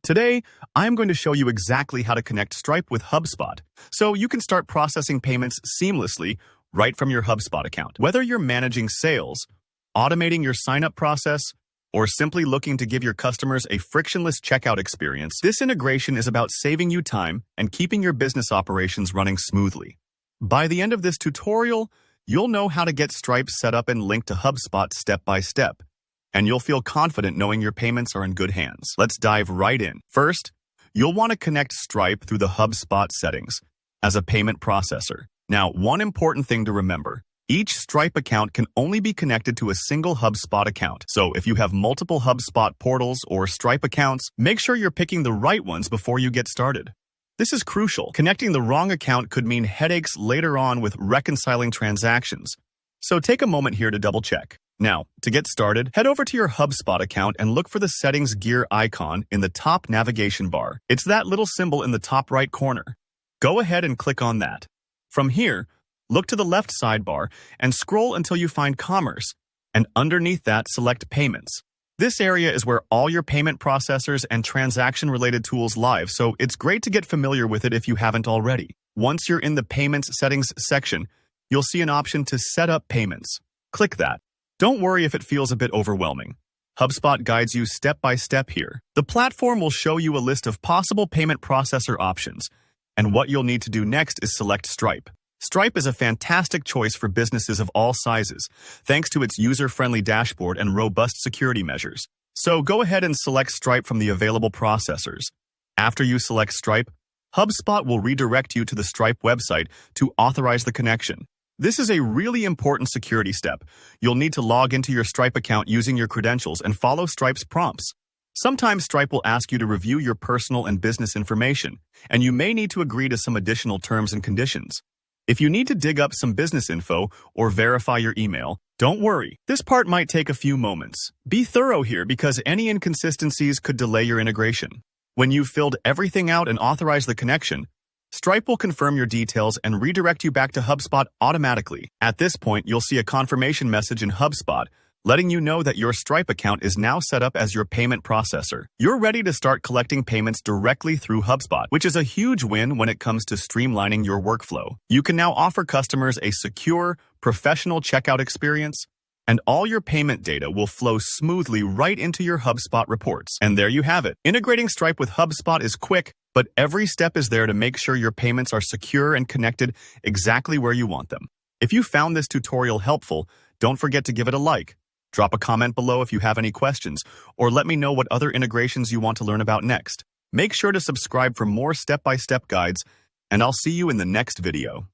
Today, I'm going to show you exactly how to connect Stripe with HubSpot so you can start processing payments seamlessly right from your HubSpot account. Whether you're managing sales, automating your sign-up process, or simply looking to give your customers a frictionless checkout experience, this integration is about saving you time and keeping your business operations running smoothly. By the end of this tutorial, you'll know how to get Stripe set up and linked to HubSpot step by step, and you'll feel confident knowing your payments are in good hands. Let's dive right in. First, you'll want to connect Stripe through the HubSpot settings as a payment processor. Now, one important thing to remember: each Stripe account can only be connected to a single HubSpot account. So if you have multiple HubSpot portals or Stripe accounts, make sure you're picking the right ones before you get started. This is crucial. Connecting the wrong account could mean headaches later on with reconciling transactions. So take a moment here to double check. Now, to get started, head over to your HubSpot account and look for the settings gear icon in the top navigation bar. It's that little symbol in the top right corner. Go ahead and click on that. From here, look to the left sidebar and scroll until you find Commerce, and underneath that, select Payments. This area is where all your payment processors and transaction-related tools live, so it's great to get familiar with it if you haven't already. Once you're in the Payments Settings section, you'll see an option to set up payments. Click that. Don't worry if it feels a bit overwhelming. HubSpot guides you step by step here. The platform will show you a list of possible payment processor options, and what you'll need to do next is select Stripe. Stripe is a fantastic choice for businesses of all sizes, thanks to its user-friendly dashboard and robust security measures. So go ahead and select Stripe from the available processors. After you select Stripe, HubSpot will redirect you to the Stripe website to authorize the connection. This is a really important security step. You'll need to log into your Stripe account using your credentials and follow Stripe's prompts. Sometimes Stripe will ask you to review your personal and business information, and you may need to agree to some additional terms and conditions. If you need to dig up some business info or verify your email, don't worry. This part might take a few moments. Be thorough here because any inconsistencies could delay your integration. When you've filled everything out and authorized the connection, Stripe will confirm your details and redirect you back to HubSpot automatically. At this point, you'll see a confirmation message in HubSpot letting you know that your Stripe account is now set up as your payment processor. You're ready to start collecting payments directly through HubSpot, which is a huge win when it comes to streamlining your workflow. You can now offer customers a secure, professional checkout experience, and all your payment data will flow smoothly right into your HubSpot reports. And there you have it. Integrating Stripe with HubSpot is quick, but every step is there to make sure your payments are secure and connected exactly where you want them. If you found this tutorial helpful, don't forget to give it a like. Drop a comment below if you have any questions, or let me know what other integrations you want to learn about next. Make sure to subscribe for more step-by-step guides, and I'll see you in the next video.